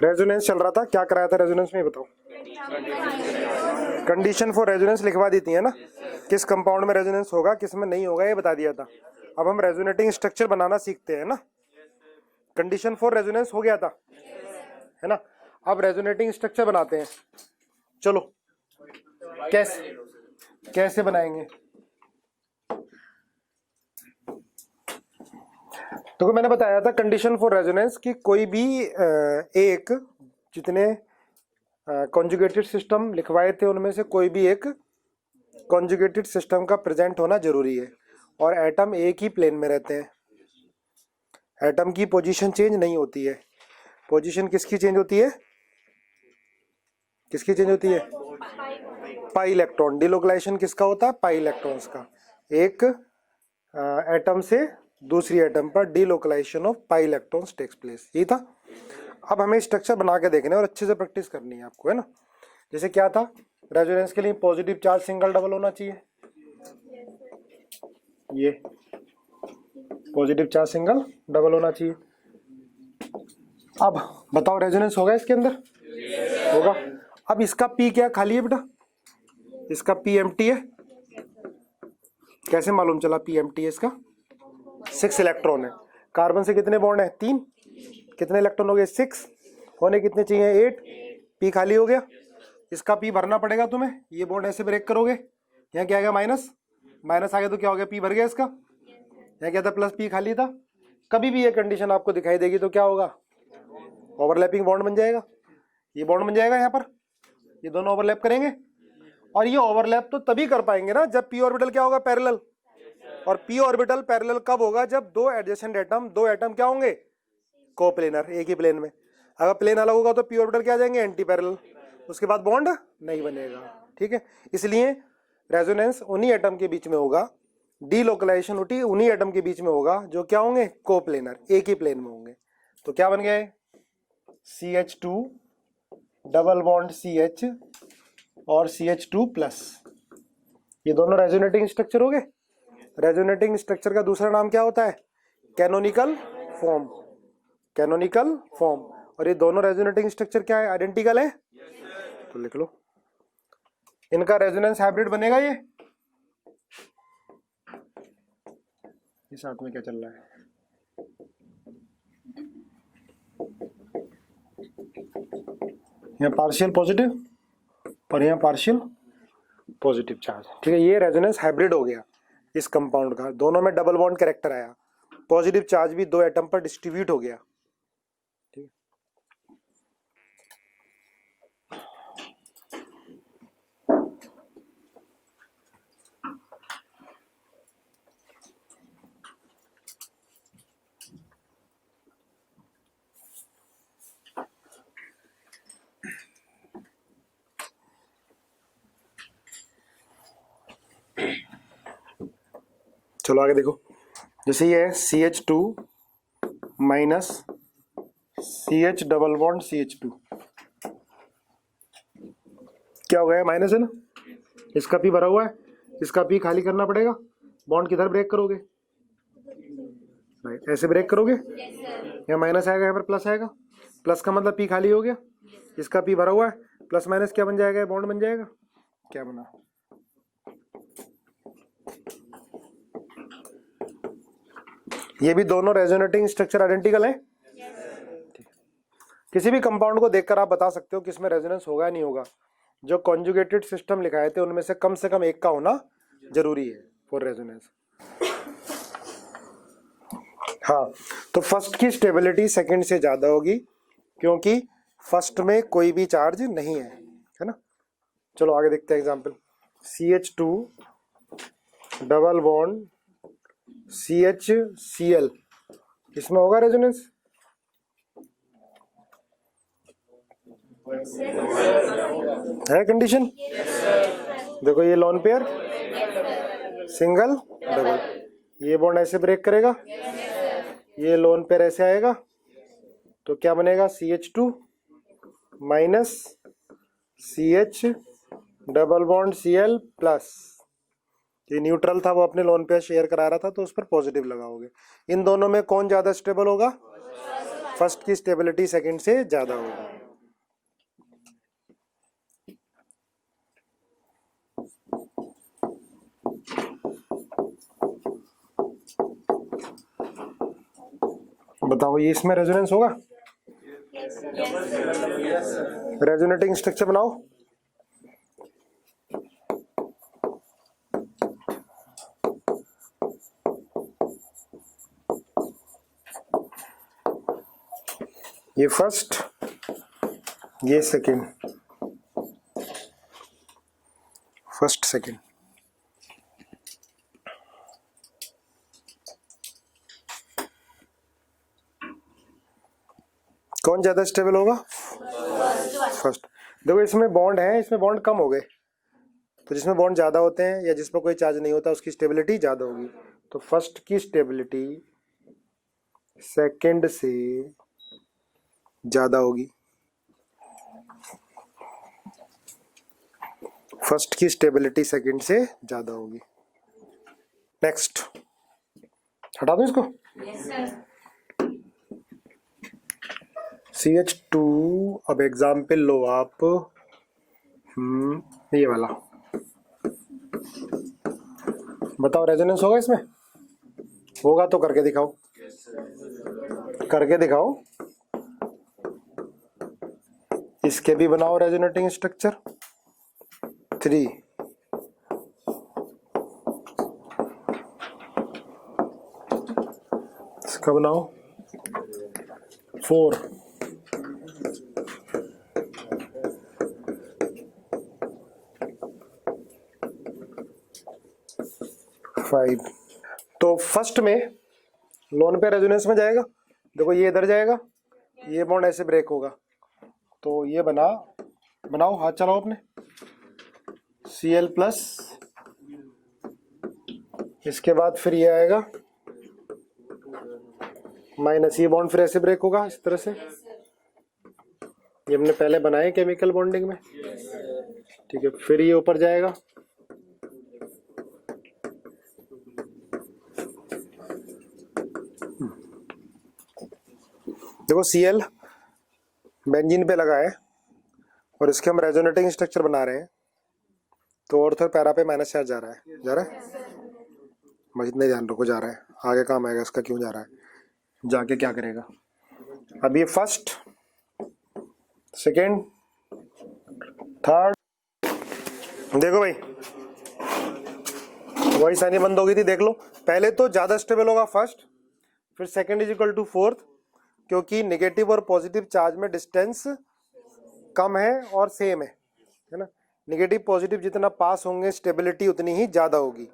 Resonance चल रहा था, क्या कराया था रेजोनेंस में बताओ। कंडीशन फॉर रेजोनेंस लिखवा दी थी है ना, किस कंपाउंड में रेजोनेंस होगा किस में नहीं होगा ये बता दिया था। अब हम रेजोनेटिंग स्ट्रक्चर बनाना सीखते हैं ना। कंडीशन फॉर रेजोनेंस हो गया था है ना, अब रेजोनेटिंग स्ट्रक्चर बनाते हैं। चलो कैसे कैसे बनाएंगे। तो मैंने बताया था कंडीशन फॉर रेजोनेंस कि कोई भी एक जितने कॉन्जुगेटेड सिस्टम लिखवाए थे उनमें से कोई भी एक कॉन्जुगेटेड सिस्टम का प्रेजेंट होना जरूरी है और एटम एक ही प्लेन में रहते हैं। एटम की पोजीशन चेंज नहीं होती है। पोजीशन किसकी चेंज होती है, किसकी चेंज होती है, पाई इलेक्ट्रॉन। डिलोकलाइजेशन किसका होता है, पाई इलेक्ट्रॉन्स का। एक एटम से दूसरी एटम पर delocalisation of pi electrons takes place, यही था। अब हमें स्ट्रक्चर बना के देखना है और अच्छे से प्रैक्टिस करनी है आपको है ना। जैसे क्या था, रेजोनेंस के लिए पॉजिटिव चार्ज सिंगल डबल होना चाहिए, ये पॉजिटिव चार्ज सिंगल डबल होना चाहिए। अब बताओ रेजोनेंस होगा इसके अंदर, होगा। अब इसका पी क्या खाली है बेटा, इसका पी एम्प्टी है। कैसे मालूम चला पी एम्प्टी है इसका, 6 इलेक्ट्रॉन है। कार्बन से कितने बॉन्ड है, 3, कितने इलेक्ट्रॉन हो गए, 6, होने कितने चाहिए, 8। पी खाली हो गया, इसका पी भरना पड़ेगा तुम्हें। ये बॉन्ड ऐसे ब्रेक करोगे, यहाँ क्या आ गया माइनस, माइनस आ गया तो क्या हो गया, पी भर गया इसका। यहाँ क्या था, प्लस पी खाली था। कभी भी ये कंडीशन आपको दिखाई देगी तो क्या होगा, ओवरलैपिंग बॉन्ड बन जाएगा। ये बॉन्ड बन जाएगा यहाँ पर, ये दोनों ओवरलैप करेंगे। और ये ओवरलैप तो तभी कर पाएंगे ना जब पी ऑर्बिटल क्या होगा, पैरेलल। और पी ऑर्बिटल पैरेलल कब होगा, जब दो एडजेसेंट एटम, दो एटम क्या होंगे, कोप्लेनर, एक ही प्लेन में। अगर प्लेन अलग होगा तो पी ऑर्बिटल क्या आ जाएंगे, एंटी पैरेलल, उसके बाद बॉन्ड नहीं बनेगा। ठीक है, इसलिए रेजोनेंस उन्हीं एटम के बीच में होगा, डीलोकलाइजेशन उन्हीं एटम के बीच में होगा जो क्या होंगे, कोप्लेनर, एक ही प्लेन में होंगे। तो क्या बन गए, CH2 डबल बॉन्ड CH और CH2 प्लस, ये दोनों रेजोनेटिंग स्ट्रक्चर हो गए। रेजोनेटिंग स्ट्रक्चर का दूसरा नाम क्या होता है, कैनोनिकल फॉर्म, कैनोनिकल फॉर्म। और ये दोनों रेजोनेटिंग स्ट्रक्चर क्या है, आइडेंटिकल है, तो लिख लो। इनका रेजोनेंस हाइब्रिड बनेगा। ये साथ में क्या चल रहा है, यहाँ पार्शियल पॉजिटिव और यहाँ पार्शियल पॉजिटिव चार्ज। ठीक है, ये रेजोनेंस हाइब्रिड हो गया इस कंपाउंड का, दोनों में डबल बॉन्ड कैरेक्टर आया, पॉजिटिव चार्ज भी दो एटम पर डिस्ट्रीब्यूट हो गया। ठीक है, चलो आगे देखो। जैसे ये है CH2 minus CH double bond CH2, क्या हो गया, माइनस है ना, इसका पी भरा हुआ है, इसका पी खाली करना पड़ेगा। बॉन्ड किधर ब्रेक करोगे, राइट, ऐसे ब्रेक करोगे, यहाँ माइनस आएगा, यहाँ पर प्लस आएगा। प्लस का मतलब पी खाली हो गया, इसका पी भरा हुआ है, प्लस माइनस क्या बन जाएगा, बॉन्ड बन जाएगा। क्या बना, ये भी दोनों रेजोनेटिंग स्ट्रक्चर आइडेंटिकल है। किसी भी कंपाउंड को देखकर आप बता सकते हो कि इसमें रेजोनेंस होगा या नहीं होगा। जो कॉन्जुगेटेड सिस्टम लिखाए थे उनमें से कम एक का होना जरूरी है फॉर रेजोनेंस। हाँ, तो फर्स्ट की स्टेबिलिटी सेकंड से ज्यादा होगी क्योंकि फर्स्ट में कोई भी चार्ज नहीं है ना। चलो आगे देखते हैं example. CH2 double bond CHCl, इसमें होगा रेजोनेंस, है कंडीशन। देखो ये लोन पेयर सिंगल डबल, ये बॉन्ड ऐसे ब्रेक करेगा, ये लोन पेयर ऐसे आएगा, तो क्या बनेगा, CH2 minus CH double bond Cl plus, ये न्यूट्रल था वो अपने लोन पेयर शेयर करा रहा था तो उस पर पॉजिटिव लगाओगे। इन दोनों में कौन ज्यादा स्टेबल होगा, फर्स्ट की स्टेबिलिटी सेकंड से ज्यादा होगी। बताओ ये इसमें रेजोनेंस होगा? रेजोनेटिंग स्ट्रक्चर बनाओ। ये फर्स्ट, ये सेकंड, फर्स्ट सेकंड। कौन ज्यादा स्टेबल होगा? फर्स्ट। देखो इसमें बॉन्ड है, इसमें बॉन्ड कम हो गए, तो जिसमें बॉन्ड ज्यादा होते हैं या जिस पर कोई चार्ज नहीं होता उसकी स्टेबिलिटी ज्यादा होगी। तो फर्स्ट की स्टेबिलिटी सेकंड से ज्यादा होगी। फर्स्ट की स्टेबिलिटी सेकंड से ज्यादा होगी। नेक्स्ट, हटा दो इसको। CH2, अब एग्जाम्पल लो आप, ये वाला बताओ रेजोनेंस होगा इसमें? होगा तो करके दिखाओ, करके दिखाओ। इसके भी बनाओ रेजोनेटिंग स्ट्रक्चर। 3, इसका बनाओ 4, 5। तो फर्स्ट में लोन पे रेजोनेंस में जाएगा। देखो ये इधर जाएगा, ये बॉन्ड ऐसे ब्रेक होगा, तो ये बनाओ, हाथ चलाओ अपने। Cl+, इसके बाद फिर ये आएगा माइनस, ये बॉन्ड फिर ऐसे ब्रेक होगा इस तरह से। ये हमने पहले बनाए केमिकल बॉन्डिंग में, ठीक है। फिर ये ऊपर जाएगा, देखो Cl बेंजीन पे लगा है और इसके हम रेजोनेटिंग स्ट्रक्चर बना रहे हैं, तो ऑर्थो पैरा पे माइनस चार्ज जा रहा है, बस इतना ध्यान रखो, जा रहा है। आगे काम आएगा इसका, क्यों जा रहा है, जाके क्या करेगा। अब ये फर्स्ट, सेकेंड, थर्ड, देखो भाई वही सानी बंद हो गई थी, देख लो। पहले तो ज्यादा स्टेबल होगा फर्स्ट, फिर second is equal to fourth, क्योंकि नेगेटिव और पॉजिटिव चार्ज में डिस्टेंस कम है और सेम है ना। नेगेटिव पॉजिटिव जितना पास होंगे स्टेबिलिटी उतनी ही ज्यादा होगी।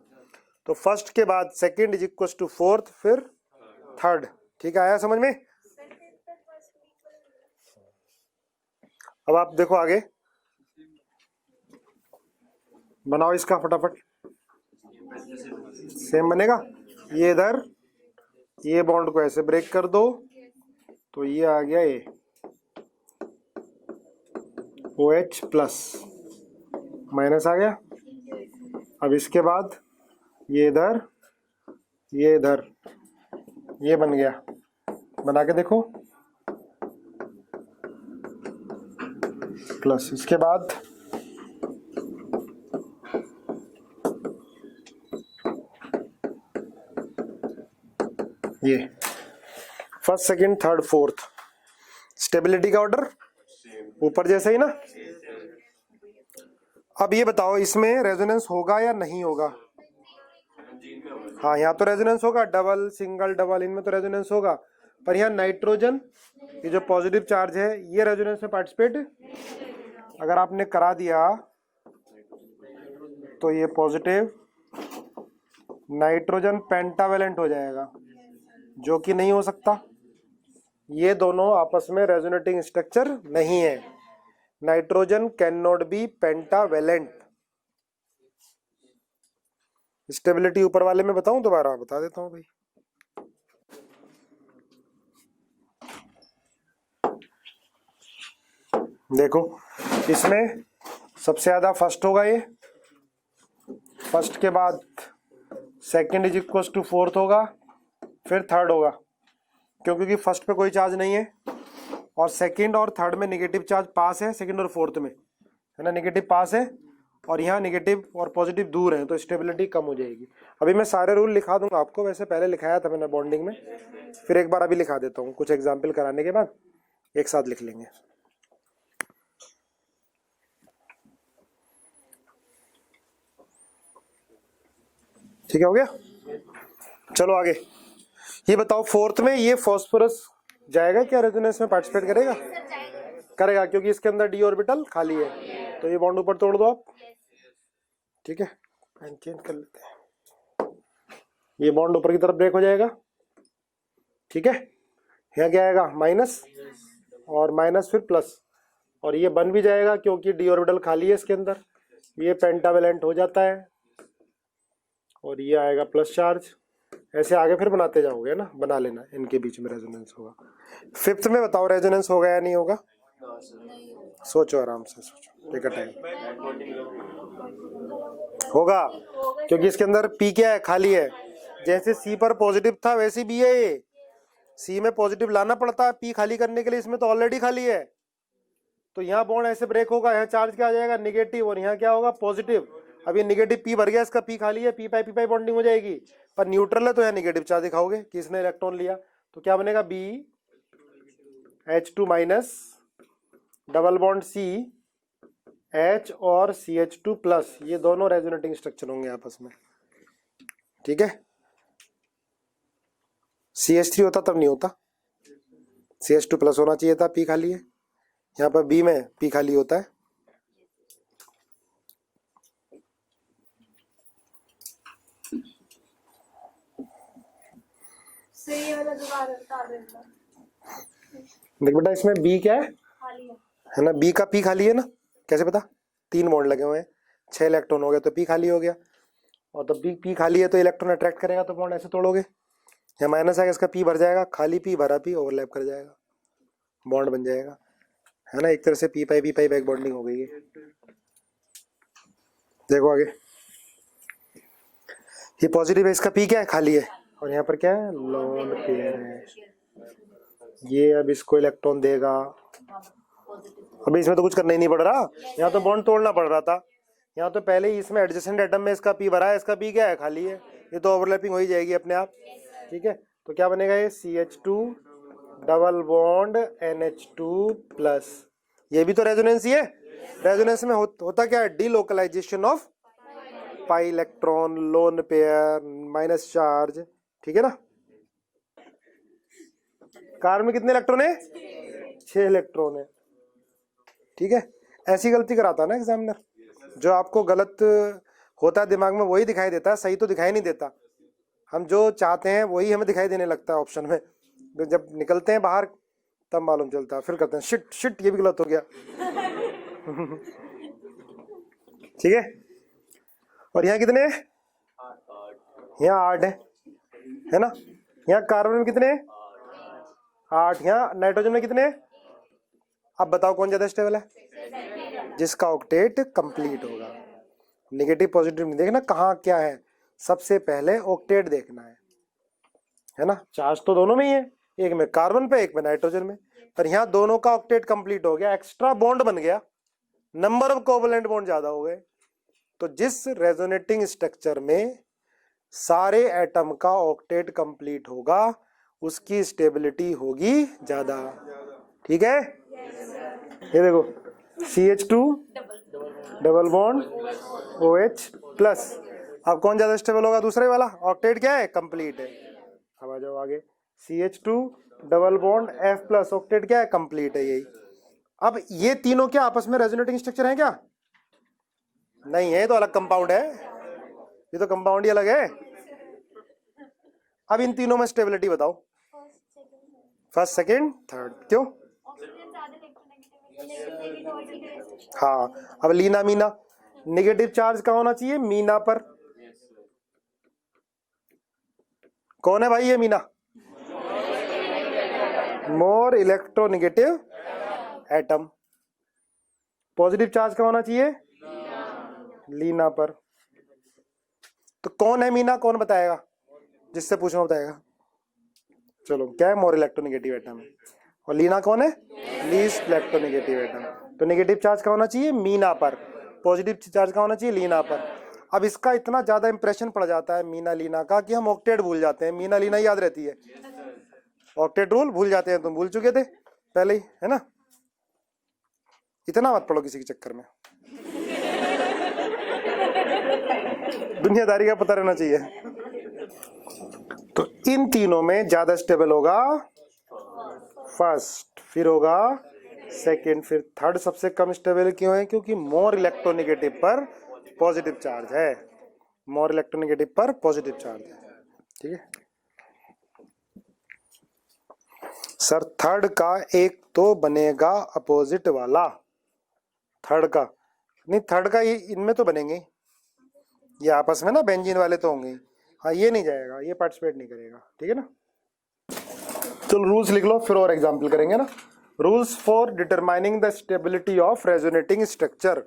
तो फर्स्ट के बाद second is equal to fourth, फिर थर्ड। ठीक है, आया समझ में? अब आप देखो आगे, बनाओ इसका फटाफट। सेम बनेगा। ये इधर, ये बॉन्ड को ऐसे ब्रेक कर दो, तो ये आ गया ये OH+ माइनस आ गया। अब इसके बाद ये इधर, ये इधर, ये बन गया। बना के देखो, प्लस। इसके बाद ये first, second, third, fourth, stability का ऑर्डर ऊपर जैसे ही ना। अब ये बताओ इसमें रेजोनेंस होगा या नहीं होगा? हाँ, यहाँ तो रेजोनेंस होगा, डबल, सिंगल, डबल, इनमें तो रेजोनेंस होगा। पर यहाँ नाइट्रोजन, ये जो पॉजिटिव चार्ज है, ये रेजोनेंस में पार्टिसिपेट अगर आपने करा दिया तो ये पॉजिटिव नाइट्रोजन पेंटावेलेंट हो जाएगा, जो कि नहीं हो सकता। ये दोनों आपस में रेजोनेटिंग स्ट्रक्चर नहीं है। Nitrogen can not be pentavalent. Stability ऊपर वाले में बताऊं, दोबारा बता देता हूं भाई। देखो इसमें सबसे ज्यादा फर्स्ट होगा, ये फर्स्ट के बाद second is equal to fourth होगा, फिर थर्ड होगा। क्यों? क्योंकि फर्स्ट पे कोई चार्ज नहीं है और सेकंड और थर्ड में नेगेटिव चार्ज पास है, सेकंड और फोर्थ में, है ना, नेगेटिव पास है और यहाँ नेगेटिव और पॉजिटिव दूर है, तो स्टेबिलिटी कम हो जाएगी। अभी मैं सारे रूल लिखा दूंगा आपको, वैसे पहले लिखाया था मैंने बॉन्डिंग में, फिर एक बार अभी लिखा देता हूँ, कुछ एग्जाम्पल कराने के बाद एक साथ लिख लेंगे। ठीक है, हो गया? चलो आगे, ये बताओ फोर्थ में ये फास्फोरस जाएगा क्या रेजोनेंस में, पार्टिसिपेट करेगा? करेगा, क्योंकि इसके अंदर डी ऑर्बिटल खाली है, तो ये बॉन्ड ऊपर तोड़ दो आप। ठीक है, पेन चेंज कर लेते हैं, ये बॉन्ड ऊपर की तरफ ब्रेक हो जाएगा। ठीक है, यहाँ क्या आएगा? माइनस और माइनस फिर प्लस, और ये बन भी जाएगा क्योंकि डी ऑर्बिटल खाली है इसके अंदर, ये पेंटावेलेंट हो जाता है और ये आएगा प्लस चार्ज। ऐसे आगे फिर बनाते जाओगे ना, बना लेना, इनके बीच में रेजोनेंस होगा। फिफ्थ में बताओ रेजोनेंस होगा या नहीं होगा? सोचो, आराम से सोचो, टेक अ टाइम। होगा, क्योंकि इसके अंदर पी क्या है? खाली है। जैसे सी पर पॉजिटिव था वैसे भी है, ये सी में पॉजिटिव लाना पड़ता है पी खाली करने के लिए, इसमें तो ऑलरेडी खाली है, तो यहाँ बॉन्ड ऐसे ब्रेक होगा, यहाँ चार्ज क्या आ जाएगा? नेगेटिव, और यहाँ क्या होगा? पॉजिटिव। अब ये नेगेटिव पी भर गया, इसका पी खाली है, पी पाई बॉन्डिंग हो जाएगी, पर न्यूट्रल है तो यहाँ नेगेटिव चार्ज दिखाओगे कि इसने इलेक्ट्रॉन लिया, तो क्या बनेगा? B H2 minus double bond C H और CH2 प्लस, ये दोनों रेजोनेटिंग स्ट्रक्चर होंगे आपस में। ठीक है, CH3 होता तब नहीं होता, CH2 प्लस होना चाहिए था, पी खाली है, यहाँ पर बी में पी खाली होता है। देख बेटा, इसमें बी क्या है ना, बी का पी खाली है ना, कैसे पता? 3 बॉन्ड लगे हुए हैं, 6 इलेक्ट्रॉन हो गए तो पी खाली हो गया, और तो पी खाली है तो इलेक्ट्रॉन अट्रैक्ट करेगा, तो बॉन्ड ऐसे तोड़ोगे, यहाँ माइनस आएगा, इसका पी भर जाएगा, खाली पी भरा पी ओवरलैप कर जाएगा, बॉन्ड बन जाएगा, है ना, एक तरह से पी पाई बैक बॉन्डिंग हो गई है। देखो आगे, ये पॉजिटिव है, इसका पी क्या है? खाली है, और यहाँ पर क्या है? लोन पेयर है, ये अब इसको इलेक्ट्रॉन देगा, अभी इसमें तो कुछ करना ही नहीं पड़ रहा, यहाँ तो बॉन्ड तोड़ना पड़ रहा था, यहाँ तो पहले ही इसमें एडजेसेंट एटम में इसका पी भरा है, इसका पी क्या है? खाली है, ये तो ओवरलैपिंग हो ही जाएगी अपने आप। ठीक है, तो क्या बनेगा? ये CH2 double bond NH2 plus, ये भी तो रेजोनेंस ही है। रेजोनेंस में होता क्या है? Delocalisation of pi electron, lone pair, minus charge. ठीक है ना, कार्बन में कितने इलेक्ट्रॉन है? 6 इलेक्ट्रॉन है। ठीक है, ऐसी गलती कराता है ना एग्जामिनर, जो आपको गलत होता है दिमाग में वही दिखाई देता है, सही तो दिखाई नहीं देता, हम जो चाहते हैं वही हमें दिखाई देने लगता है ऑप्शन में, जब निकलते हैं बाहर तब मालूम चलता है, फिर कहते हैं शिट शिट ये भी गलत हो गया। ठीक है, और यहाँ कितने हैं? यहाँ 8 है ना, यहाँ कार्बन में कितने हैं? 8, यहाँ नाइट्रोजन में कितने हैं? अब बताओ कौन ज्यादा स्टेबल है? जिसका ऑक्टेट कंप्लीट होगा। नेगेटिव पॉजिटिव नहीं देखना कहाँ क्या है, सबसे पहले ऑक्टेट देखना है ना। चार्ज तो दोनों में ही है, एक में कार्बन पे एक में नाइट्रोजन में, पर यहाँ दोनों का ऑक्टेट कंप्लीट हो गया, एक्स्ट्रा बॉन्ड बन गया, नंबर ऑफ कोवलेंट बॉन्ड ज्यादा हो गए। तो जिस रेजोनेटिंग स्ट्रक्चर में सारे एटम का ऑक्टेट कंप्लीट होगा उसकी स्टेबिलिटी होगी ज्यादा। ठीक है, ये देखो CH2 double bond OH plus, अब कौन ज्यादा स्टेबल होगा? दूसरे वाला, ऑक्टेट क्या है? कंप्लीट है। अब आ जाओ आगे, CH2 double bond F plus, octet क्या है? कंप्लीट है यही। अब ये तीनों क्या आपस में रेजोनेटिंग स्ट्रक्चर है क्या? नहीं है, तो अलग कंपाउंड है, ये तो कंपाउंड ही अलग है। अब इन तीनों में स्टेबिलिटी बताओ, फर्स्ट सेकंड थर्ड, क्यों? हाँ, अब लीना मीना, नेगेटिव चार्ज का होना चाहिए मीना पर। कौन है भाई ये Meena? More electronegative atom. Positive charge का होना चाहिए लीना पर। तो कौन है मीना? कौन बताएगा? जिससे पूछना बताएगा। चलो क्या है, मोर इलेक्ट्रोनेगेटिव एटम है। और लीना कौन है, लीस्ट इलेक्ट्रोनेगेटिव एटम। तो नेगेटिव चार्ज का होना चाहिए मीना पर, पॉजिटिव चार्ज का होना चाहिए लीना पर। अब इसका इतना ज्यादा इंप्रेशन पड़ जाता है मीना लीना का कि हम ऑक्टेट भूल जाते हैं, मीना लीना याद रहती है, ऑक्टेट रूल भूल जाते हैं। तुम भूल चुके थे पहले ही है ना, इतना मत पढ़ो किसी के चक्कर में, दुनियादारी का पता रहना चाहिए। तो इन तीनों में ज्यादा स्टेबल होगा फर्स्ट, फिर होगा सेकंड, फिर थर्ड सबसे कम स्टेबल क्यों है, क्योंकि मोर इलेक्ट्रोनेगेटिव पर पॉजिटिव चार्ज है, मोर इलेक्ट्रोनेगेटिव पर पॉजिटिव चार्ज है। ठीक है सर, थर्ड का एक तो बनेगा अपोजिट वाला, थर्ड का नहीं, थर्ड का ये इनमें तो बनेंगे, ये आपस में ना बेंजीन वाले तो होंगे। हाँ ये नहीं जाएगा, ये पार्टिसिपेट नहीं करेगा। ठीक है ना, चलो रूल्स लिख लो, फिर और एग्जांपल करेंगे ना। Rules for determining the stability of resonating structure,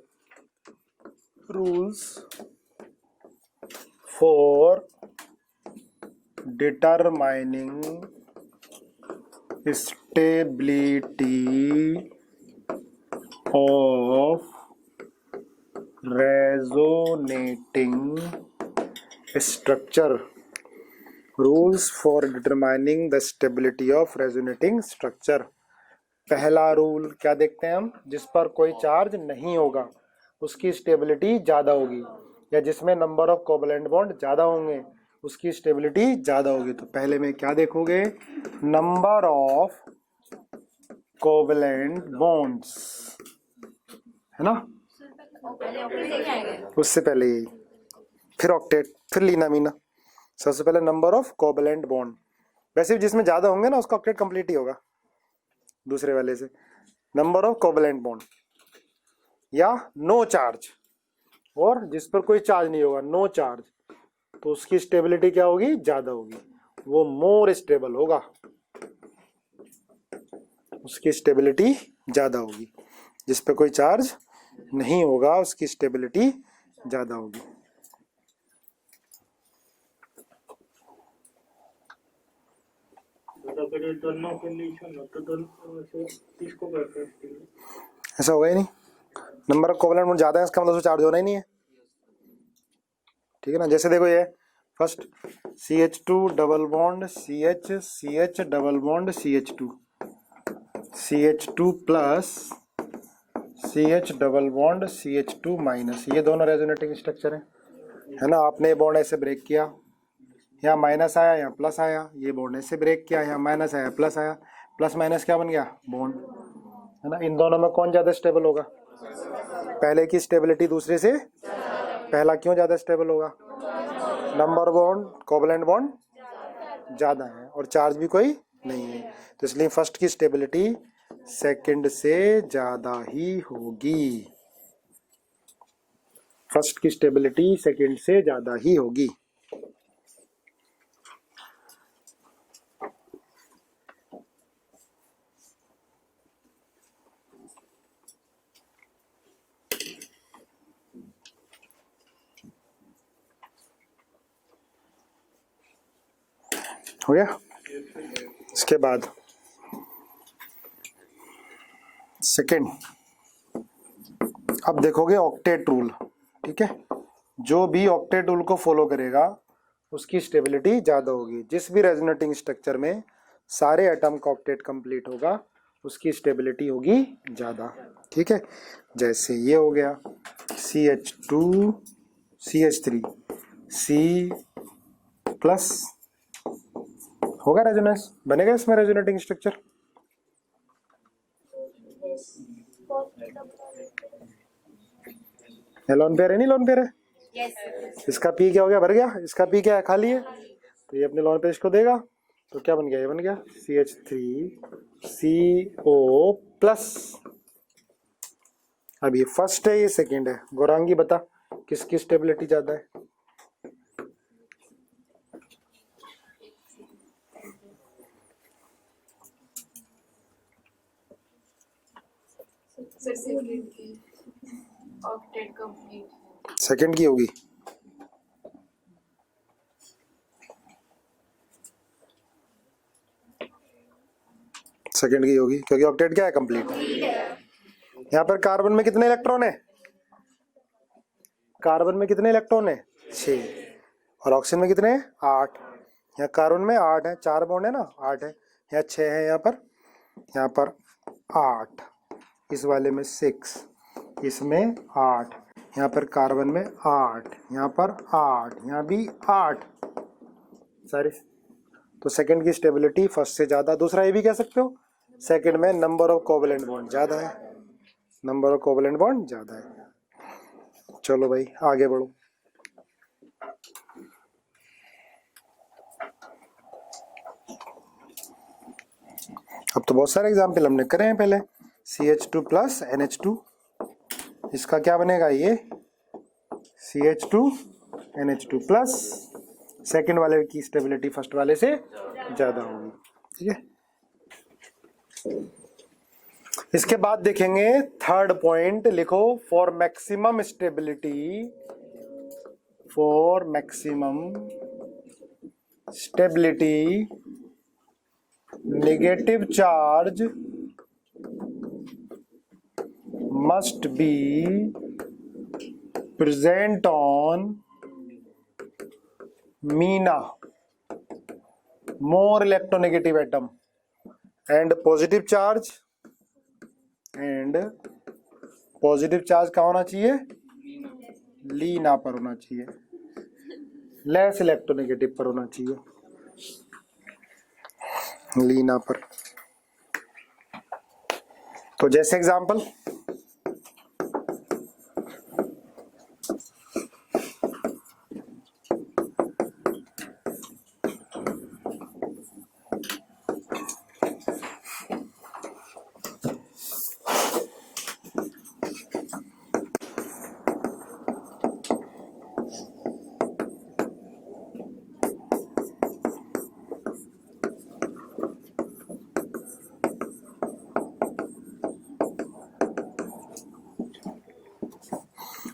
rules for determining stability of resonating structure, rules for determining the stability of resonating structure. पहला रूल क्या देखते हैं हम, जिस पर कोई चार्ज नहीं होगा उसकी स्टेबिलिटी ज्यादा होगी, या जिसमें नंबर ऑफ कोवैलेंट बॉन्ड ज्यादा होंगे उसकी स्टेबिलिटी ज्यादा होगी। तो पहले में क्या देखोगे, नंबर ऑफ कोवैलेंट बॉन्ड्स, है ना, उससे पहले यही, फिर ऑक्टेट, फिर लीना मीना। सबसे पहले नंबर ऑफ कोवैलेंट बॉन्ड, वैसे भी जिसमें ज्यादा होंगे ना उसका ऑक्टेट कंप्लीट ही होगा दूसरे वाले से। नंबर ऑफ कोवैलेंट बॉन्ड या नो चार्ज, और जिस पर कोई चार्ज नहीं होगा नो चार्ज, तो उसकी स्टेबिलिटी क्या होगी, ज्यादा होगी, वो मोर स्टेबल होगा, उसकी स्टेबिलिटी ज्यादा होगी। जिस पर कोई चार्ज नहीं होगा उसकी स्टेबिलिटी ज्यादा होगी। ऐसा होगा ही नहीं, नंबर ऑफ कोवैलेंट बॉन्ड ज्यादा है इसका मतलब चार्ज होना ही नहीं है। ठीक है ना, जैसे देखो ये first CH2 double bond CH, CH double bond CH2, CH2 plus CH double bond CH2 minus, ये दोनों रेजोनेटिंग स्ट्रक्चर है ना। आपने बॉन्ड ऐसे ब्रेक किया, यहाँ माइनस आया यहाँ प्लस आया, ये बॉन्ड ऐसे ब्रेक किया, यहाँ माइनस आया प्लस आया, प्लस माइनस क्या बन गया, बॉन्ड, है ना। इन दोनों में कौन ज्यादा स्टेबल होगा, पहले की स्टेबिलिटी दूसरे से, पहला क्यों ज्यादा स्टेबल होगा, नंबर बॉन्ड कोवैलेंट बॉन्ड ज्यादा है और चार्ज भी कोई नहीं है, तो इसलिए फर्स्ट की स्टेबिलिटी सेकंड से ज्यादा ही होगी, फर्स्ट की स्टेबिलिटी सेकंड से ज्यादा ही होगी। हो गया। इसके बाद सेकेंड, अब देखोगे ऑक्टेट रूल। ठीक है, जो भी ऑक्टेट रूल को फॉलो करेगा उसकी स्टेबिलिटी ज्यादा होगी। जिस भी रेजोनेटिंग स्ट्रक्चर में सारे एटम का ऑक्टेट कंप्लीट होगा उसकी स्टेबिलिटी होगी ज्यादा। ठीक है, जैसे ये हो गया CH2 CH3 C प्लस, होगा रेजोनेंस, बनेगा इसमें रेजोनेटिंग स्ट्रक्चर। लोन पेयर है, नहीं लोन पेयर है, yes. इसका पी क्या हो गया, भर गया, इसका पी क्या है, खाली है, तो ये अपने लोन पेयर इसको देगा, तो क्या बन गया, ये बन गया CH3CO प्लस। अब ये फर्स्ट है ये सेकंड है, गौरांगी बता किसकी स्टेबिलिटी ज्यादा है, सेकंड की होगी। सेकंड की होगी क्योंकि ऑक्टेट क्या है, कंप्लीट। यहाँ पर कार्बन में कितने इलेक्ट्रॉन है, कार्बन में कितने इलेक्ट्रॉन है 6 और ऑक्सीजन में कितने हैं 8। यहाँ कार्बन में 8 है, 4 बॉन्ड है ना, 8 है, यहाँ 6 है, यहाँ पर 8, इस वाले में 6, इसमें 8, यहाँ पर कार्बन में 8, यहाँ पर 8, यहाँ भी 8 सारे। तो सेकंड की स्टेबिलिटी फर्स्ट से ज़्यादा। दूसरा ये भी कह सकते हो सेकंड में नंबर ऑफ कोवेलेंट बॉन्ड ज़्यादा है, नंबर ऑफ कोवेलेंट बॉन्ड ज़्यादा है। चलो भाई आगे बढ़ो। अब तो बहुत सारे एग्जाम्पल हमने करे हैं पहले। CH2 प्लस NH2, इसका क्या बनेगा ये CH2 NH2 प्लस, सेकेंड वाले की स्टेबिलिटी फर्स्ट वाले से ज्यादा होगी, ठीक है। इसके बाद देखेंगे थर्ड पॉइंट, लिखो for maximum stability, for maximum stability negative charge must be present on MENA, more electronegative atom, and positive charge कहाँ होना चाहिए, लीना पर होना चाहिए, लेस इलेक्ट्रोनेगेटिव पर होना चाहिए, लीना पर। तो जैसे एग्जांपल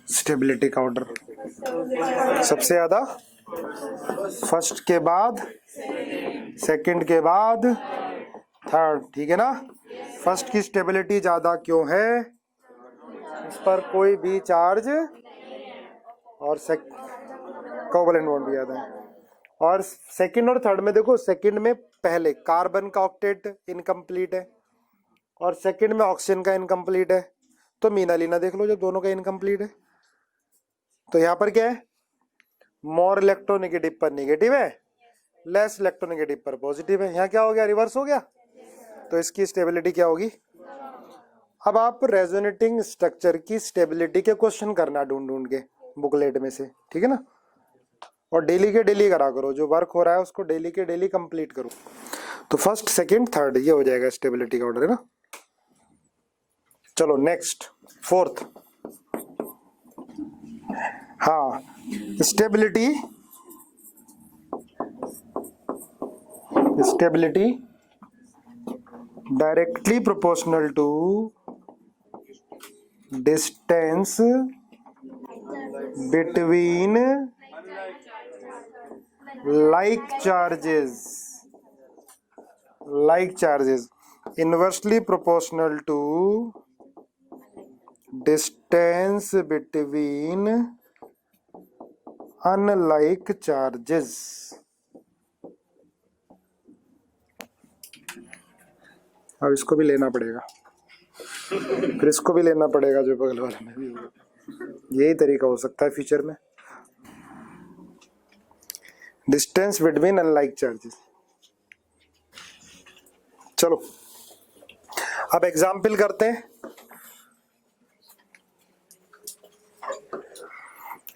स्टेबिलिटी का ऑर्डर सबसे ज्यादा फर्स्ट के बाद सेकंड के बाद थर्ड, ठीक है ना। फर्स्ट की स्टेबिलिटी ज्यादा क्यों है, इस पर कोई भी चार्ज और कोवेलेंट बॉन्ड भी ज्यादा है। और सेकंड और थर्ड में देखो, सेकंड में पहले कार्बन का ऑक्टेट इनकम्प्लीट है और सेकंड में ऑक्सीजन का इनकम्प्लीट है, तो मीना लीना देख लो जब दोनों का इनकम्प्लीट है। तो यहाँ पर क्या है, मोर इलेक्ट्रोनेगेटिव पर नेगेटिव है, लेस इलेक्ट्रोनेगेटिव पर पॉजिटिव है। यहाँ क्या हो गया, रिवर्स हो गया। तो इसकी स्टेबिलिटी क्या होगी। अब आप रेजोनेटिंग स्ट्रक्चर की स्टेबिलिटी के क्वेश्चन करना ढूंढ ढूंढ के बुकलेट में से, ठीक है ना। और डेली के डेली करा करो, जो वर्क हो रहा है उसको डेली के डेली कंप्लीट करो। तो फर्स्ट सेकंड थर्ड ये हो जाएगा स्टेबिलिटी का ऑर्डर, है ना। चलो नेक्स्ट फोर्थ, हाँ stability directly proportional to distance between like charges inversely proportional to distance between unlike charges। अब इसको भी लेना पड़ेगा, फिर इसको भी लेना पड़ेगा, जो बगल वाले में भी होगा। यही तरीका हो सकता है फ्यूचर में, डिस्टेंस बिटवीन अनलाइक चार्जेस। चलो अब एग्जाम्पल करते हैं।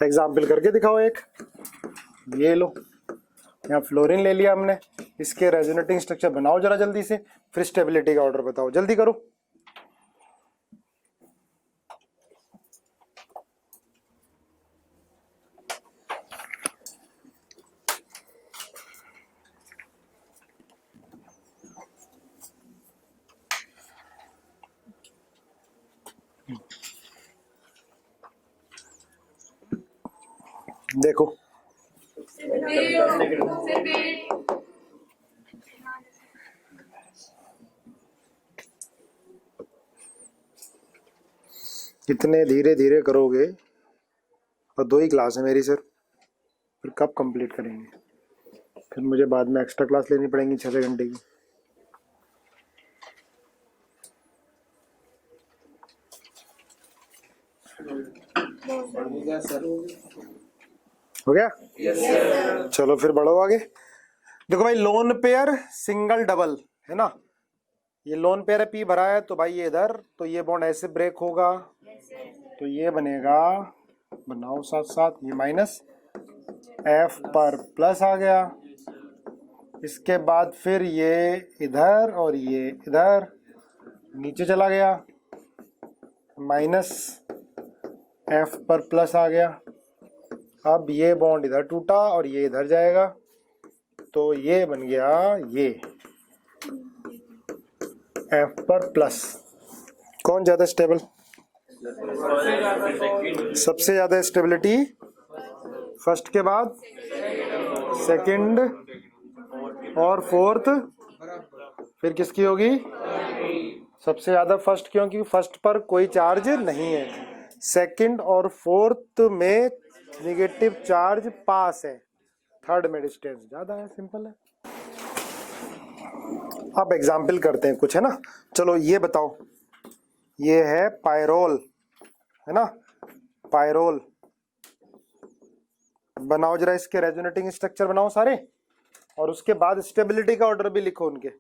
एग्जाम्पल करके दिखाओ एक, ये लो, यहाँ फ्लोरीन ले लिया हमने, इसके रेजोनेटिंग स्ट्रक्चर बनाओ जरा जल्दी से, फिर स्टेबिलिटी का ऑर्डर बताओ, जल्दी करो। देखो इतने धीरे धीरे करोगे, और 2 ही क्लास है मेरी सर, फिर कब कंप्लीट करेंगे? फिर मुझे बाद में एक्स्ट्रा क्लास लेनी पड़ेंगी 6 घंटे की। हो गया? yes, चलो फिर बढ़ो आगे। देखो भाई, लोन पेयर सिंगल डबल है ना, ये लोन पेयर है, पी भरा है तो भाई ये इधर, तो ये बॉन्ड ऐसे ब्रेक होगा, तो ये बनेगा, बनाओ साथ साथ, ये माइनस एफ पर प्लस आ गया। इसके बाद फिर ये इधर और ये इधर नीचे चला गया, माइनस एफ पर प्लस आ गया। अब ये बॉन्ड इधर टूटा और ये इधर जाएगा, तो ये बन गया ये एफ पर प्लस। कौन ज्यादा स्टेबल? सबसे ज्यादा स्टेबिलिटी फर्स्ट के बाद सेकंड और फोर्थ, फिर किसकी होगी? सबसे ज्यादा फर्स्ट, क्योंकि फर्स्ट पर कोई चार्ज नहीं है, सेकंड और फोर्थ में नेगेटिव चार्ज पास है, थर्ड में डिस्टेंस ज्यादा है, सिंपल है। अब एग्जाम्पल करते हैं कुछ, है ना। चलो ये बताओ, ये है पायरोल, है ना, पायरोल। बनाओ जरा इसके रेजोनेटिंग स्ट्रक्चर बनाओ सारे, और उसके बाद स्टेबिलिटी का ऑर्डर भी लिखो उनके,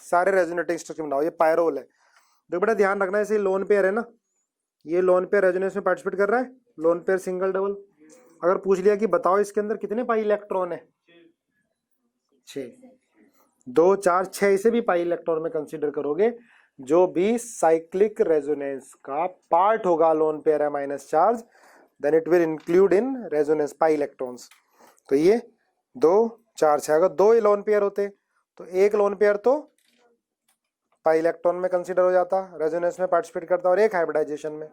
सारे रेजोनेटिंग स्ट्रक्चर बनाओ। ये पायरोल है, देखो बेटा ध्यान रखना, इसे लोन पेयर है ना, ये लोन पेयर रेजोनेंस में पार्टिसिपेट कर रहा है, लोन पेयर सिंगल डबल। अगर पूछ लिया कि बताओ इसके अंदर कितने पाई इलेक्ट्रॉन है, 6, 2 4 6, इसे भी पाई इलेक्ट्रॉन में कंसीडर करोगे। जो भी साइक्लिक रेजोनेंस का पार्ट होगा लोन पेयर है minus charge, then it will include in resonance pi electrons. तो ये 2 4 6, अगर 2 लोन पेयर होते तो एक लोन पेयर तो पाई इलेक्ट्रॉन में कंसीडर हो जाता, रेजोनेंस में पार्टिसिपेट करता, और एक हाइब्रिडाइजेशन में।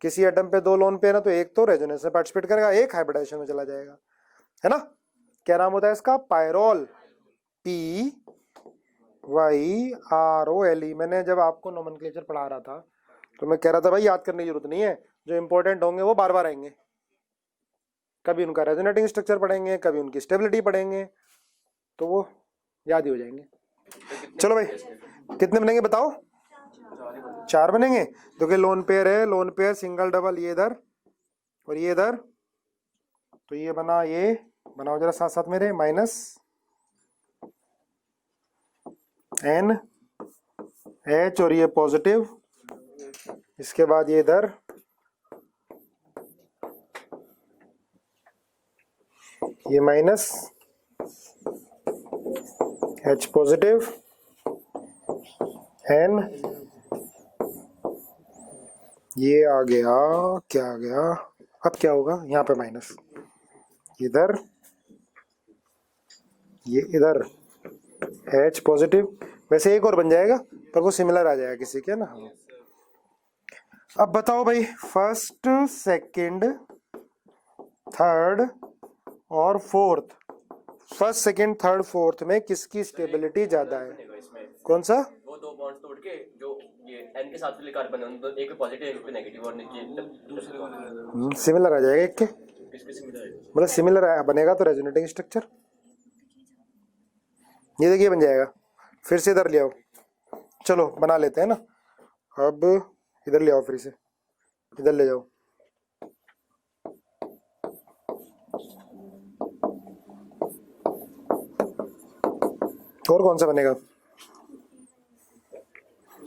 किसी एटम पे 2 लोन पेयर है तो एक तो रेजोनेंस में पार्टिसिपेट करेगा, एक हाइब्रिडाइजेशन में चला जाएगा, है ना। क्या नाम होता है इसका? Pyrrole, PYROLE। मैंने जब आपको नोमेनक्लेचर पढ़ा रहा था तो मैं कह रहा था भाई याद करने की जरूरत नहीं है, जो इंपॉर्टेंट होंगे वो बार बार आएंगे, कभी उनका रेजोनेटिंग स्ट्रक्चर पढ़ेंगे, कभी उनकी स्टेबिलिटी पढ़ेंगे, तो वो याद ही हो जाएंगे। चलो भाई कितने बनेंगे बताओ? 4 बनेंगे। क्योंकि लोन पेयर है, लोन पेयर सिंगल डबल, ये इधर और ये इधर, तो ये बना, ये बनाओ जरा साथ साथ मेरे, माइनस एन एच, और ये पॉजिटिव, इसके बाद ये इधर, ये माइनस एच पॉजिटिव, एन, ये आ गया, क्या आ गया, अब क्या होगा यहाँ पे माइनस, इधर ये इधर एच पॉजिटिव। वैसे एक और बन जाएगा पर वो सिमिलर आ जाएगा किसी के ना। अब बताओ भाई, फर्स्ट सेकंड थर्ड और fourth, first second third fourth में किसकी स्टेबिलिटी ज्यादा है? कौन सा? वो 2 बॉन्ड्स तोड़ के जो ये n के साथ वाले कार्बन है, उन एक पे पॉजिटिव एक पे नेगेटिव, और नीचे दूसरे सिमिलर आ जाएगा एक के, किसके सिमिलर है, मतलब सिमिलर बनेगा तो रेजोनेटिंग स्ट्रक्चर। ये देखिए बन जाएगा। फिर से इधर ले आओ, चलो बना लेते हैं ना। अब इधर ले आओ, फिर से इधर ले जाओ, और कौन सा बनेगा?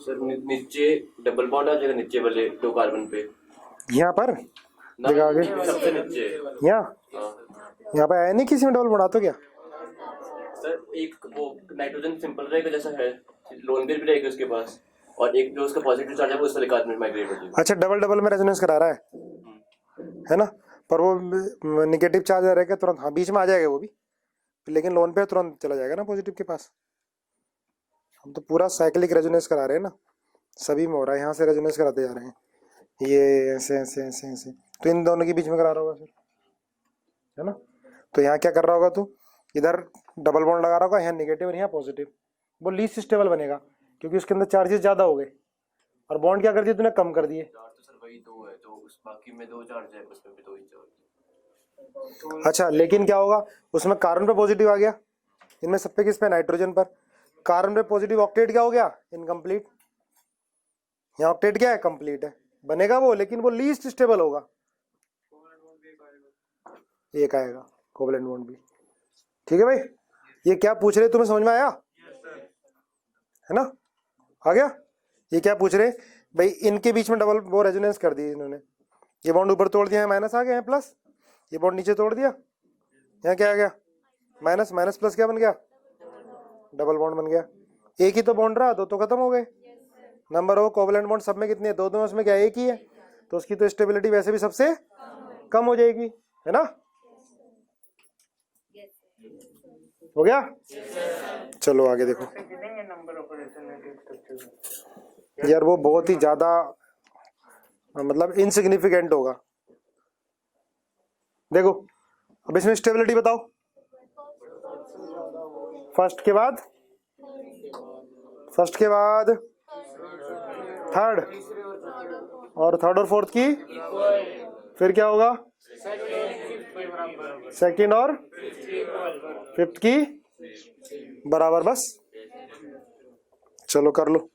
सर नीचे डबल बॉन्ड आ जाएगा, नीचे वाले 2 कार्बन पे, यहाँ पर देखा आगे, सबसे नीचे यहाँ पे आया नहीं किसी में डबल बना तो क्या? सर एक वो नाइट्रोजन सिंपल रहेगा जैसा है, लोन पेयर भी रहेगा उसके पास, और एक जो उसका पॉजिटिव चार्ज है वो उस वाले कार्बन में माइग्रेट हो जाएगा। अच्छा, डबल डबल में रेजोनेंस करा रहा है ना, पर वो नेगेटिव चार्ज रहेगा तुरंत, हाँ बीच में आ जाएगा वो भी, लेकिन लोन पे तुरंत चला जाएगा ना पॉजिटिव के पास। हम तो पूरा साइक्लिक रेजोनेंस करा रहे हैं ना, सभी में हो रहा है, यहाँ से रेजोनेंस कराते जा रहे हैं, ये ऐसे ऐसे ऐसे ऐसे, तो इन दोनों के बीच में करा रहा होगा फिर, है ना। तो यहाँ क्या कर रहा होगा तू, इधर डबल बॉन्ड लगा रहा होगा, यहाँ नेगेटिव और यहाँ पॉजिटिव, वो लीस्ट स्टेबल बनेगा क्योंकि उसके अंदर चार्जेस ज़्यादा हो गए, और बॉन्ड क्या कर दिए तूने, कम कर दिए, वही दो है, तो उस बाकी में दो चार्ज है, उसमें भी दो ही चार्ज। अच्छा, लेकिन क्या होगा, उसमें कार्बन पे पॉजिटिव आ गया, इनमें सब पे किस पे, नाइट्रोजन पर। कार्बन पे पॉजिटिव, ऑक्टेट क्या हो गया, इनकम्प्लीट। यहाँ ऑक्टेट क्या है, कंप्लीट है, बनेगा वो, लेकिन वो लीस्ट स्टेबल होगा, एक आएगा कोवलेंट बॉन्ड भी। ठीक है भाई, ये क्या पूछ रहे, तुम्हें समझ में आया है ना, आ गया। ये क्या पूछ रहे भाई, इनके बीच में डबल वो रेजोनेंस कर दी इन्होंने, ये बॉन्ड ऊपर तोड़ दिया है, माइनस आ गया है प्लस, ये बॉन्ड नीचे तोड़ दिया, यहाँ क्या आ गया, माइनस, माइनस प्लस क्या बन गया, डबल बॉन्ड बन गया। एक ही तो बॉन्ड रहा, दो तो खत्म हो गए। नंबर ऑफ कोवलेंट बॉन्ड सब में कितने, दो दो, उसमें क्या एक ही है, तो उसकी तो स्टेबिलिटी वैसे भी सबसे कम हो जाएगी, है ना। हो गया, चलो आगे देखो। यार वो बहुत ही ज्यादा मतलब इनसिग्निफिकेंट होगा। देखो अब इसमें स्टेबिलिटी बताओ, फर्स्ट के बाद, फर्स्ट के बाद थर्ड, और थर्ड और फोर्थ की, फिर क्या होगा, सेकंड और फिफ्थ की बराबर, बस। चलो कर लो।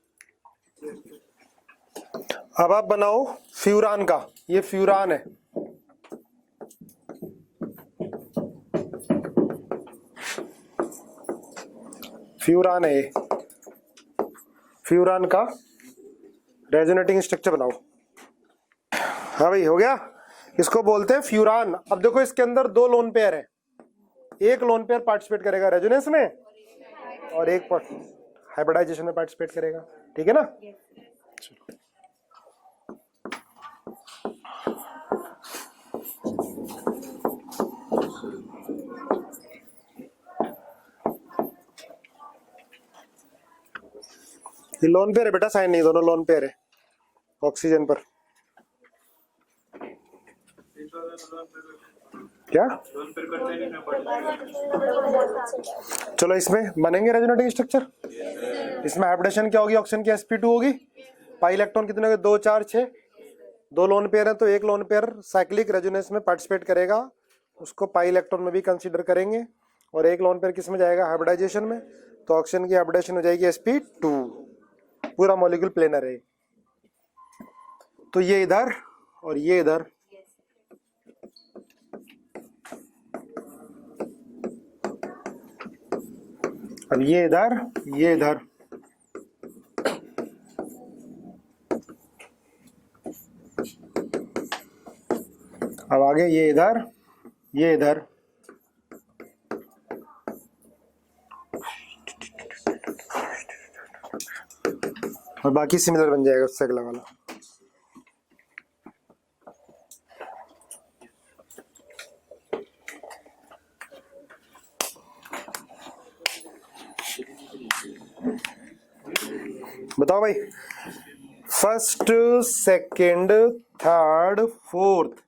अब आप बनाओ फ्यूरान का, ये फ्यूरान है, फ्यूरान है ये, फ्यूरान का रेजोनेटिंग स्ट्रक्चर बनाओ। हाँ भाई, हो गया, इसको बोलते हैं फ्यूरान। अब देखो इसके अंदर दो लोन पेयर है, एक लोन पेयर पार्टिसिपेट करेगा रेजोनेंस में और एक हाइब्रिडाइजेशन में पार्टिसिपेट करेगा, ठीक है ना। ये लोन पेयर है बेटा, साइन नहीं, दोनों लोन पेयर है ऑक्सीजन पर। क्या, चलो इसमें बनेंगे रेजोनेटिंग स्ट्रक्चर। इसमें हाइब्रिडेशन क्या होगी, ऑक्सीजन की sp2 होगी, पाई इलेक्ट्रॉन कितने होंगे, 2 4 6, दो लोन पेयर है तो एक लोन पेयर साइक्लिक रेजोनेंस में पार्टिसिपेट करेगा, उसको पाई इलेक्ट्रॉन में भी कंसीडर करेंगे, और एक लोन पेयर किस में जाएगा, हाइब्रिडाइजेशन में, तो ऑक्सीजन की हाइब्रिडेशन हो जाएगी sp2, पूरा मॉलिक्यूल प्लेनर है। तो ये इधर और ये इधर, अब ये इधर, ये इधर, अब आगे ये इधर, ये इधर, और बाकी सिमिलर बन जाएगा उससे अगला वाला। बताओ भाई, फर्स्ट सेकंड थर्ड फोर्थ,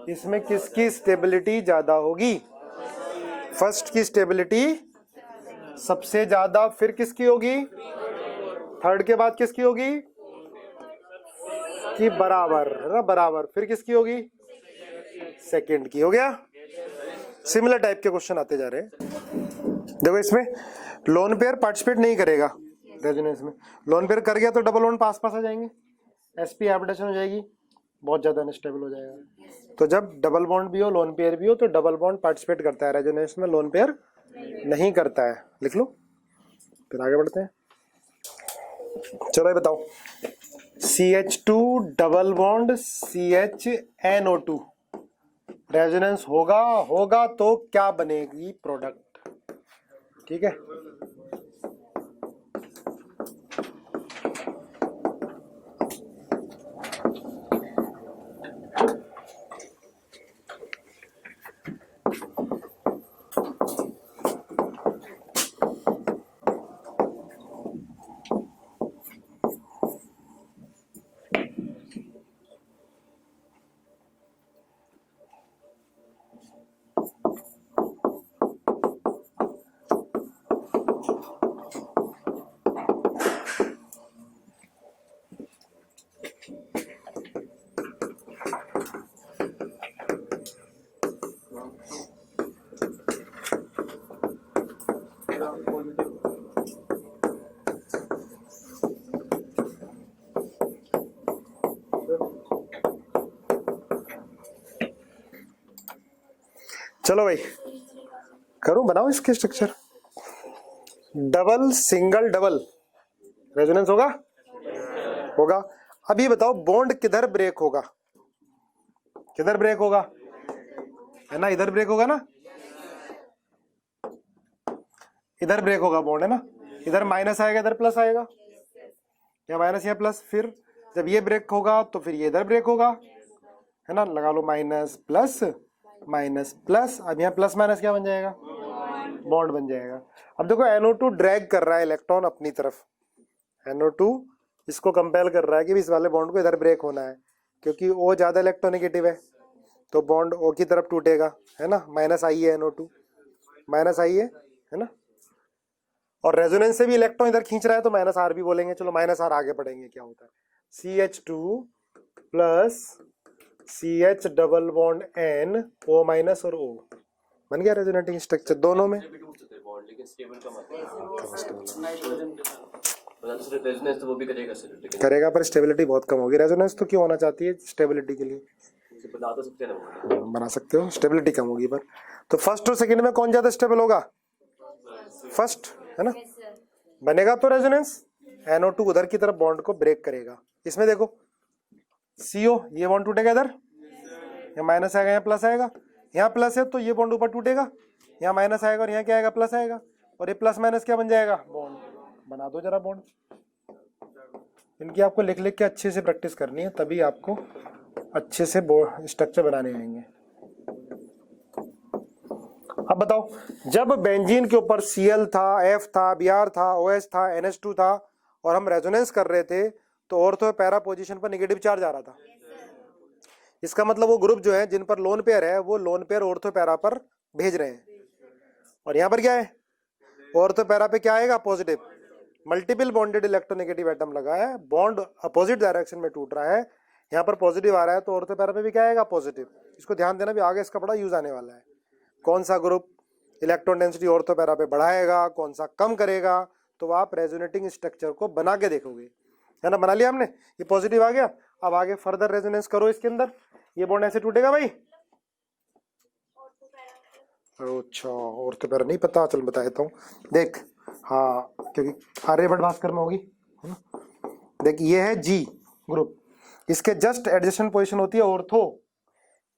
इसमें किसकी स्टेबिलिटी ज्यादा होगी, फर्स्ट की स्टेबिलिटी सबसे ज्यादा, फिर किसकी होगी, थर्ड के बाद किसकी होगी, कि बराबर है ना, बराबर, फिर किसकी होगी, सेकंड की। हो गया, सिमिलर टाइप के क्वेश्चन आते जा रहे हैं। देखो इसमें लोन पेयर पार्टिसिपेट नहीं करेगा रेजोनेंस में, लोन पेयर कर गया तो डबल बॉन्ड पास पास आ जाएंगे, sp हाइब्रिडेशन हो जाएगी, बहुत ज्यादा अनस्टेबल हो जाएगा। तो जब डबल बॉन्ड भी हो लोन पेयर भी हो तो डबल बॉन्ड पार्टिसिपेट करता है रेजोनेंस में, लोन पेयर नहीं करता है। लिख लो, फिर आगे बढ़ते हैं। चलो ये बताओ, CH2 double bond CHNO2 resonance होगा तो क्या बनेगी प्रोडक्ट, ठीक है। चलो भाई करूं, बनाओ इसके structure. Double single double resonance होगा, होगा। अभी बताओ बॉन्ड किधर ब्रेक होगा, किधर ब्रेक होगा, है ना, इधर ब्रेक होगा ना, इधर ब्रेक होगा बॉन्ड, है ना। इधर माइनस आएगा, इधर प्लस आएगा, या माइनस या प्लस। फिर जब ये ब्रेक होगा तो फिर ये इधर ब्रेक होगा, है ना। लगा लो माइनस प्लस माइनस प्लस। अब यहाँ प्लस माइनस क्या बन जाएगा, बॉन्ड बन जाएगा। अब देखो NO2 ड्रैग कर रहा है इलेक्ट्रॉन अपनी तरफ, NO2 इसको कंपेल कर रहा है कि इस वाले बॉन्ड को इधर ब्रेक होना है, क्योंकि O ज्यादा इलेक्ट्रोनेगेटिव है तो बॉन्ड O की तरफ टूटेगा, है ना। माइनस आई है, NO2 माइनस आई है ना। और रेजोनेंस से भी इलेक्ट्रॉन इधर खींच रहा है तो माइनस R भी बोलेंगे। चलो माइनस R आगे पढ़ेंगे क्या होता है। CH2 plus CH double bond N, O minus और O बन गया रेजोनेटिंग स्ट्रक्चर दोनों में। रेजोनेंस तो वो भी करेगा सर, लेकिन करेगा पर स्टेबिलिटी बहुत कम होगी। रेजोनेंस तो क्यों होना चाहती है स्टेबिलिटी के लिए, बना तो सकते हैं ना, बना सकते हो, स्टेबिलिटी कम होगी पर। तो फर्स्ट और सेकंड में कौन ज्यादा स्टेबल होगा, फर्स्ट, है ना। बनेगा तो रेजोनेंस, NO2 उधर की तरफ बॉन्ड को ब्रेक करेगा। इसमें देखो CO ये बॉन्ड टूटेगा इधर, यहाँ माइनस आएगा, यहाँ प्लस आएगा। यहाँ प्लस है तो ये बॉन्ड ऊपर टूटेगा, यहाँ माइनस आएगा और यहाँ क्या आएगा, प्लस आएगा। और ये प्लस माइनस क्या बन जाएगा, बॉन्ड। बना दो जरा बॉन्ड। इनकी आपको लिख लिख के अच्छे से प्रैक्टिस करनी है, तभी आपको अच्छे से स्ट्रक्चर बनाने आएंगे। अब बताओ, जब बेंजीन के ऊपर Cl था, F था, Br था, OH था, NH2 था और हम रेजोनेंस कर रहे थे तो ऑर्थो पैरा पोजीशन पर नेगेटिव चार्ज आ रहा था। इसका मतलब वो ग्रुप जो है जिन पर लोन पेयर है वो लोन पेयर ऑर्थो पैरा पर भेज रहे हैं। और यहाँ पर क्या है, ऑर्थो पैरा पे क्या आएगा, positive. Multiple bonded electronegative atom लगा है, बॉन्ड अपोजिट डायरेक्शन में टूट रहा है, यहाँ पर पॉजिटिव आ रहा है तो ऑर्थो पैरा पे भी क्या आएगा, पॉजिटिव। इसको ध्यान देना, भी आगे इसका बड़ा यूज आने वाला है। कौन सा group electron density ortho para पे बढ़ाएगा, कौन सा कम करेगा, तो आप रेजोनेटिंग स्ट्रक्चर को बना के देखोगे, है ना। बना लिया हमने, ये पॉजिटिव आ गया। अब आगे फर्दर रेजोनेंस करो इसके अंदर, ये बॉन्ड ऐसे टूटेगा भाई। अच्छा ऑर्थो पैरा नहीं पता, चल बता देता हूँ। देख, हाँ क्योंकि आर्यभट्ट भास्कर में होगी, है ना। देख ये है G ग्रुप, इसके जस्ट एडजेसेंट पोजीशन होती है ऑर्थो,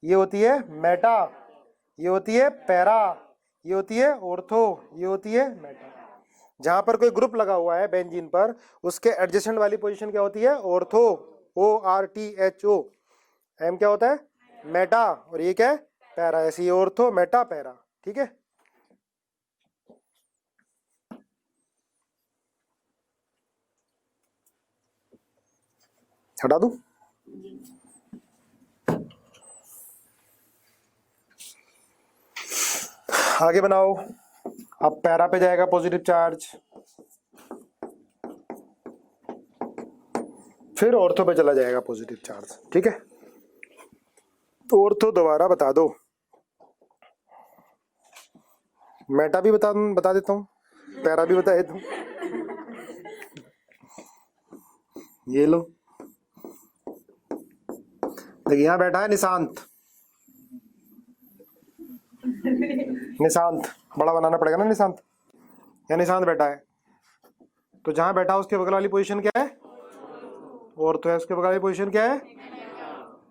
ये होती है मेटा, ये होती है पैरा, ये होती है ऑर्थो, ये होती है मेटा। जहां पर कोई ग्रुप लगा हुआ है बेंजीन पर, उसके एडजेसेंट वाली पोजीशन क्या होती है, ऑर्थो, ORTHO। M क्या होता है, मेटा, और ये क्या है, पैरा। ऐसे ये ऑर्थो मेटा पैरा, ठीक है। हटा दूं, आगे बनाओ। अब पैरा पे जाएगा पॉजिटिव चार्ज, फिर ऑर्थो पे चला जाएगा पॉजिटिव चार्ज, ठीक है। तो ऑर्थो दोबारा बता दो, मेटा भी बता देता हूँ, पैरा भी बता देता हूँ। ये लो, देखिए यहाँ बैठा है निशांत, निशांत बड़ा बनाना पड़ेगा ना, निशांत। यहाँ निशांत बैठा है, तो जहां बैठा उसके बगल वाली पोजीशन क्या है, ऑर्थो है। उसके बगल वाली पोजीशन क्या है,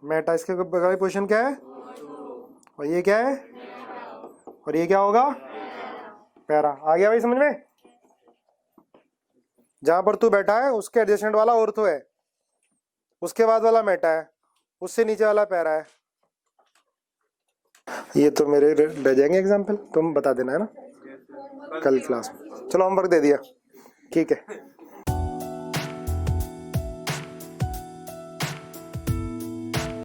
मेटा। इसके बगल वाली पोजीशन क्या है, और ये क्या है, और ये क्या होगा, पैरा। आ गया भाई समझ में। जहां पर तू बैठा है उसके एडजेसेंट वाला ऑर्थो है, उसके बाद वाला मेटा है, उससे नीचे वाला पैरा है। ये तो मेरे रह जाएंगे एग्जाम्पल, तुम बता देना, है ना, कल क्लास में। चलो होमवर्क दे दिया, ठीक है।